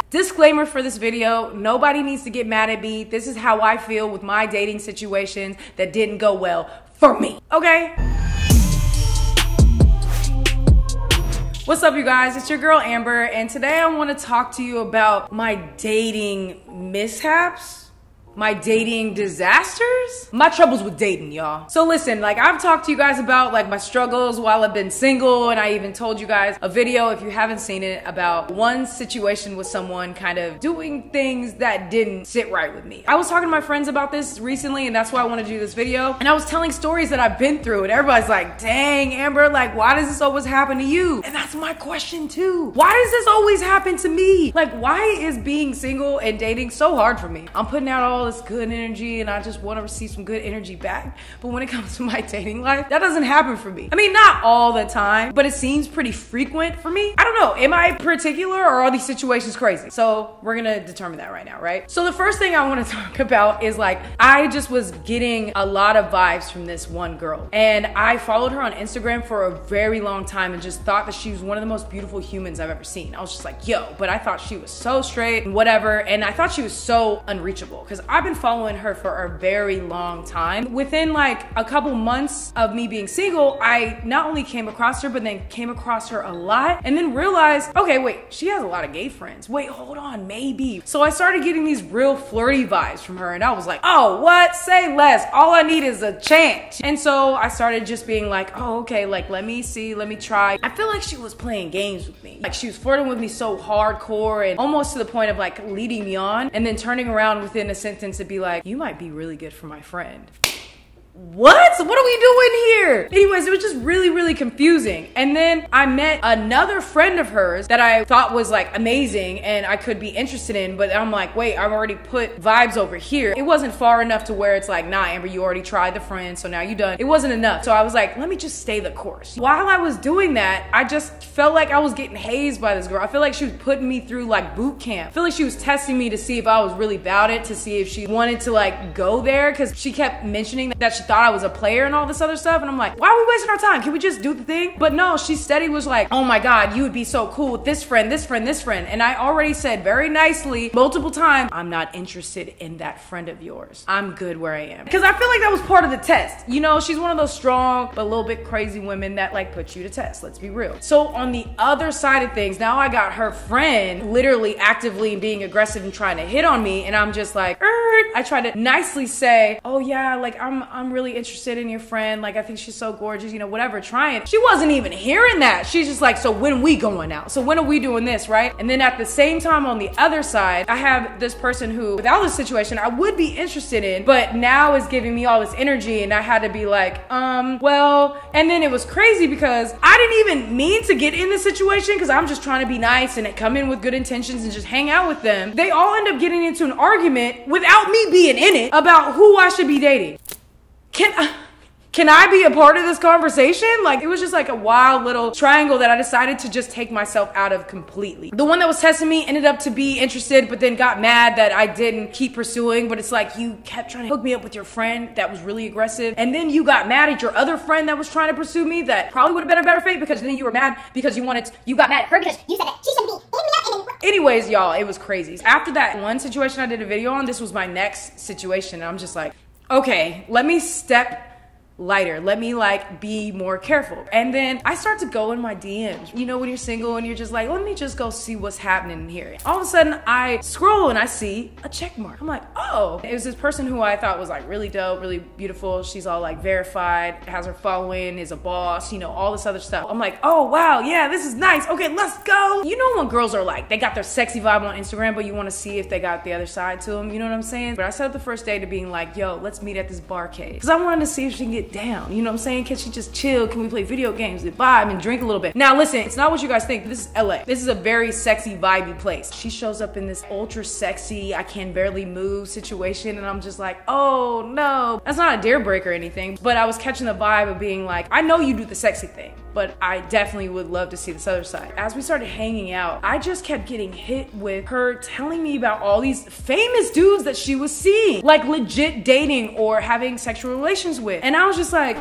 Disclaimer for this video, nobody needs to get mad at me. This is how I feel with my dating situations that didn't go well for me, okay? What's up, you guys? It's your girl Amber, and today I want to talk to you about my dating mishaps. My dating disasters? My troubles with dating, y'all. So listen, like I've talked to you guys about like my struggles while I've been single, and I even told you guys a video, if you haven't seen it, about one situation with someone kind of doing things that didn't sit right with me. I was talking to my friends about this recently, and that's why I want to do this video. And I was telling stories that I've been through, and everybody's like, dang, Amber, like why does this always happen to you? And that's my question too. Why does this always happen to me? Like why is being single and dating so hard for me? I'm putting out all this good energy and I just want to receive some good energy back. But when it comes to my dating life, that doesn't happen for me. I mean, not all the time, but it seems pretty frequent for me. I don't know, am I particular or are these situations crazy? So we're gonna determine that right now, right? So the first thing I want to talk about is like, I just was getting a lot of vibes from this one girl. And I followed her on Instagram for a very long time and just thought that she was one of the most beautiful humans I've ever seen. I was just like, yo, but I thought she was so straight and whatever. And I thought she was so unreachable because I've been following her for a very long time. Within like a couple months of me being single, I not only came across her, but then came across her a lot and then realized, okay, wait, she has a lot of gay friends. Wait, hold on, maybe. So I started getting these real flirty vibes from her and I was like, oh, what? Say less. All I need is a chance. And so I started just being like, oh, okay, like let me see, let me try. I feel like she was playing games with me. Like she was flirting with me so hardcore and almost to the point of like leading me on and then turning around within a sentence to be like, you might be really good for my friend. What are we doing here? Anyways, it was just really confusing. And then I met another friend of hers that I thought was like amazing and I could be interested in, but I'm like, wait, I've already put vibes over here. It wasn't far enough to where it's like, nah, Amber, you already tried the friend, so now you done. It wasn't enough. So I was like, let me just stay the course. While I was doing that, I just felt like I was getting hazed by this girl. I feel like she was putting me through like boot camp. I feel like she was testing me to see if I was really about it, to see if she wanted to like go there, because she kept mentioning that she thought I was a player and all this other stuff, and I'm like, why are we wasting our time? Can we just do the thing? But no, she steady was like, oh my god, you would be so cool with this friend, this friend, this friend. And I already said very nicely multiple times, I'm not interested in that friend of yours. I'm good where I am. Because I feel like that was part of the test. You know, she's one of those strong but a little bit crazy women that like put you to test, let's be real. So on the other side of things, now I got her friend literally actively being aggressive and trying to hit on me, and I'm just like, I tried to nicely say, oh yeah, like I'm really interested in your friend, like I think she's so gorgeous, you know, whatever, trying. She wasn't even hearing that. She's just like, so when we going out? So when are we doing this, right? And then at the same time on the other side, I have this person who, without this situation, I would be interested in, but now is giving me all this energy, and I had to be like, well, and then it was crazy because I didn't even mean to get in this situation because I'm just trying to be nice and come in with good intentions and just hang out with them. They all end up getting into an argument without me being in it about who I should be dating. Can I be a part of this conversation? Like, it was just like a wild little triangle that I decided to just take myself out of completely. The one that was testing me ended up to be interested, but then got mad that I didn't keep pursuing. But it's like, you kept trying to hook me up with your friend that was really aggressive. And then you got mad at your other friend that was trying to pursue me that probably would have been a better fate, because then you were mad because you got mad at her because you said that she shouldn't be hitting me up. Anyways, y'all, it was crazy. After that one situation I did a video on, this was my next situation. And I'm just like, okay, let me step lighter. Let me like be more careful. And then I start to go in my DMs. You know, when you're single and you're just like, let me just go see what's happening in here. All of a sudden I scroll and I see a check mark. I'm like, oh, it was this person who I thought was like really dope, really beautiful. She's all like verified, has her following, is a boss, you know, all this other stuff. I'm like, oh wow, yeah, this is nice. Okay, let's go. You know when girls are like, they got their sexy vibe on Instagram, but you want to see if they got the other side to them. You know what I'm saying? But I set up the first day to being like, yo, let's meet at this barcade. Because I wanted to see if she can get down, you know what I'm saying? Can she just chill? Can we play video games and vibe and drink a little bit? Now listen, it's not what you guys think. This is LA. This is a very sexy, vibey place. She shows up in this ultra sexy, I can barely move situation, and I'm just like, oh no. That's not a deal breaker or anything, but I was catching the vibe of being like, I know you do the sexy thing, but I definitely would love to see this other side. As we started hanging out, I just kept getting hit with her telling me about all these famous dudes that she was seeing, like legit dating or having sexual relations with. And I was was just like,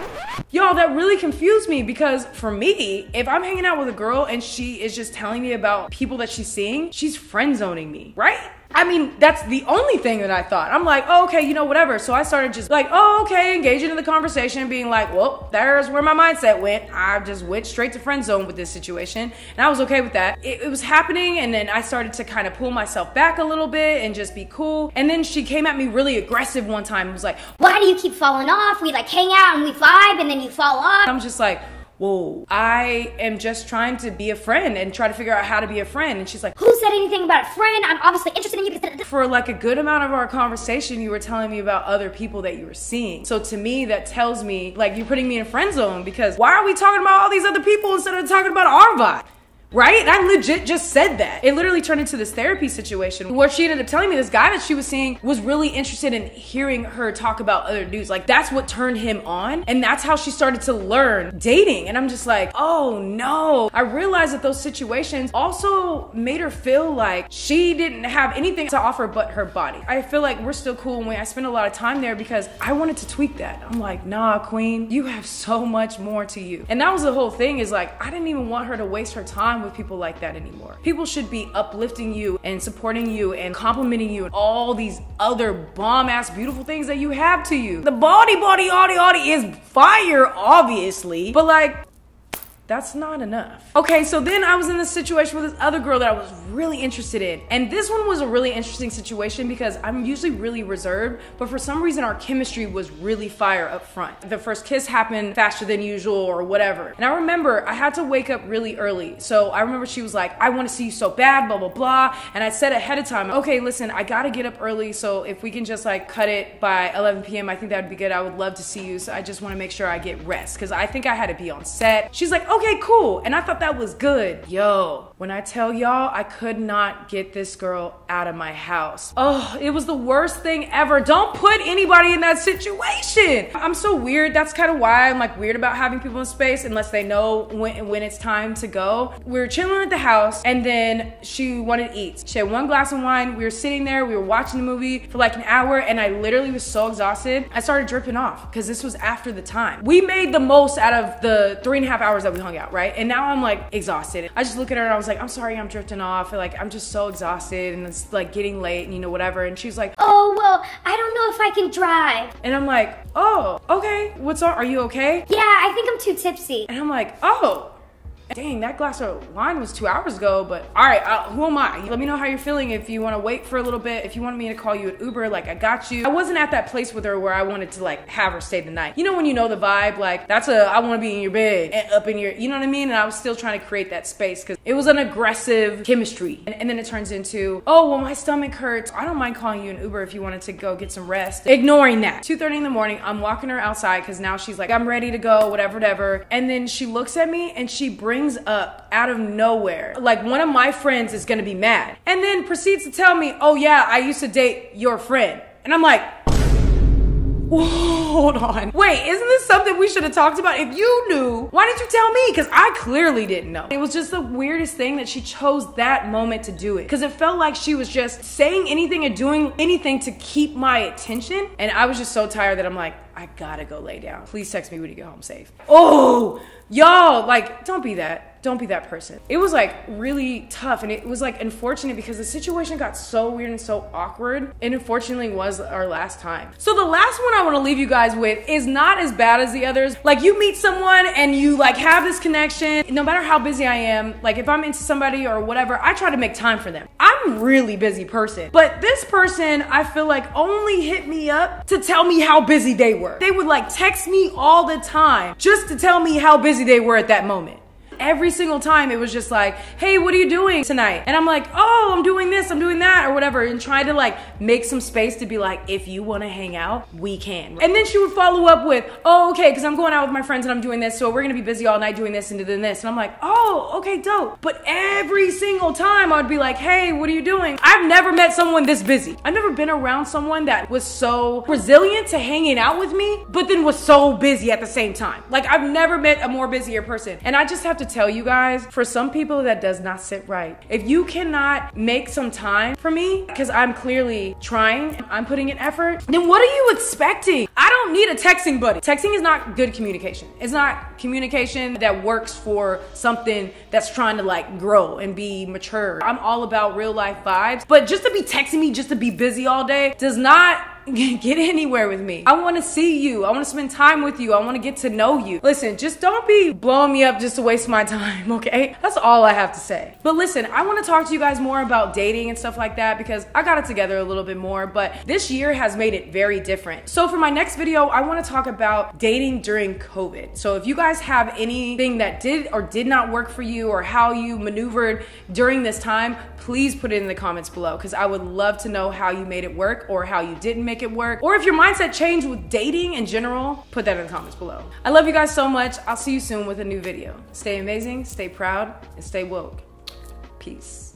y'all, that really confused me, because for me, if I'm hanging out with a girl and she is just telling me about people that she's seeing, she's friend zoning me, right? I mean, that's the only thing that I thought. I'm like, oh, okay, you know, whatever. So I started just like, oh, okay, engaging in the conversation, being like, well, there's where my mindset went. I just went straight to friend zone with this situation, and I was okay with that. It was happening, and then I started to kind of pull myself back a little bit and just be cool. And then she came at me really aggressive one time and was like, why do you keep falling off? We like hang out and we vibe, and then you fall off. I'm just like, whoa, I am just trying to be a friend and try to figure out how to be a friend. And she's like, who said anything about a friend? I'm obviously interested in you because... For like a good amount of our conversation, you were telling me about other people that you were seeing. So to me, that tells me like you're putting me in a friend zone, because why are we talking about all these other people instead of talking about our vibe? Right? And I legit just said that. It literally turned into this therapy situation where she ended up telling me this guy that she was seeing was really interested in hearing her talk about other dudes. Like, that's what turned him on. And that's how she started to learn dating. And I'm just like, oh no. I realized that those situations also made her feel like she didn't have anything to offer but her body. I feel like we're still cool when I spend a lot of time there, because I wanted to tweak that. I'm like, nah, queen, you have so much more to you. And that was the whole thing, is like, I didn't even want her to waste her time with people like that anymore. People should be uplifting you and supporting you and complimenting you and all these other bomb ass beautiful things that you have to you. The body is fire, obviously, but like, that's not enough. Okay, so then I was in this situation with this other girl that I was really interested in. And this one was a really interesting situation because I'm usually really reserved, but for some reason our chemistry was really fire up front. The first kiss happened faster than usual or whatever. And I remember I had to wake up really early. So I remember she was like, I want to see you so bad, blah, blah, blah. And I said ahead of time, okay, listen, I gotta get up early. So if we can just like cut it by 11 p.m., I think that would be good. I would love to see you. So I just want to make sure I get rest, because I think I had to be on set. She's like, okay, cool. And I thought that was good. Yo, when I tell y'all, I could not get this girl out of my house. Oh, it was the worst thing ever. Don't put anybody in that situation. I'm so weird. That's kind of why I'm like weird about having people in space unless they know when it's time to go. We were chilling at the house, and then she wanted to eat. She had one glass of wine. We were sitting there. We were watching the movie for like an hour, and I literally was so exhausted. I started dripping off because this was after the time. We made the most out of the 3.5 hours that we hung out, right? And now I'm like exhausted. I just look at her and I was like, I'm sorry, I'm drifting off. Like, I'm just so exhausted and it's like getting late and you know, whatever. And she's like, oh, well, I don't know if I can drive. And I'm like, oh, okay. What's up? Are you okay? Yeah, I think I'm too tipsy. And I'm like, oh. Dang, that glass of wine was 2 hours ago, but all right, who am I? Let me know how you're feeling. If you want to wait for a little bit, if you want me to call you an Uber, like I got you. I wasn't at that place with her where I wanted to like have her stay the night. You know when you know the vibe, like that's I want to be in your bed and up in your, you know what I mean? And I was still trying to create that space because it was an aggressive chemistry. And then it turns into, oh, well, my stomach hurts. I don't mind calling you an Uber if you wanted to go get some rest. Ignoring that. 2:30 in the morning, I'm walking her outside because now she's like, I'm ready to go, whatever. And then she looks at me and she brings up out of nowhere, like one of my friends is gonna be mad, and then proceeds to tell me, oh yeah, I used to date your friend. And I'm like, hold on. Wait, isn't this something we should have talked about? If you knew, why didn't you tell me? Because I clearly didn't know. It was just the weirdest thing that she chose that moment to do it. Because it felt like she was just saying anything and doing anything to keep my attention. And I was just so tired that I'm like, I gotta go lay down. Please text me when you get home safe. Oh, y'all, like, don't be that. Don't be that person. It was like really tough, and it was like unfortunate because the situation got so weird and so awkward, and unfortunately was our last time. So the last one I want to leave you guys with is not as bad as the others. Like, you meet someone and you like have this connection. No matter how busy I am, like if I'm into somebody or whatever, I try to make time for them. I'm a really busy person, but this person I feel like only hit me up to tell me how busy they were. They would like text me all the time just to tell me how busy they were at that moment. Every single time it was just like, hey, what are you doing tonight? And I'm like, oh, I'm doing this, I'm doing that, or whatever, and trying to like make some space to be like, if you want to hang out, we can. And then she would follow up with, oh, okay, because I'm going out with my friends and I'm doing this, so we're gonna be busy all night doing this and doing this. And I'm like, oh, okay, dope. But every single time I would be like, hey, what are you doing? I've never met someone this busy. I've never been around someone that was so resilient to hanging out with me, but then was so busy at the same time. Like, I've never met a more busier person. And I just have to to tell you guys, for some people that does not sit right. If you cannot make some time for me, because I'm clearly trying, I'm putting in effort, then what are you expecting? I don't need a texting buddy. Texting is not good communication. It's not communication that works for something that's trying to like grow and be mature. I'm all about real life vibes, but just to be texting me, just to be busy all day does not get anywhere with me. I want to see you. I want to spend time with you. I want to get to know you. Listen, just don't be blowing me up just to waste my time, okay? That's all I have to say. But listen, I want to talk to you guys more about dating and stuff like that because I got it together a little bit more, but this year has made it very different. So for my next video, I want to talk about dating during COVID. So if you guys have anything that did or did not work for you or how you maneuvered during this time, please put it in the comments below because I would love to know how you made it work or how you didn't make it work, or if your mindset changed with dating in general, put that in the comments below. I love you guys so much. I'll see you soon with a new video. Stay amazing, stay proud, and stay woke. Peace.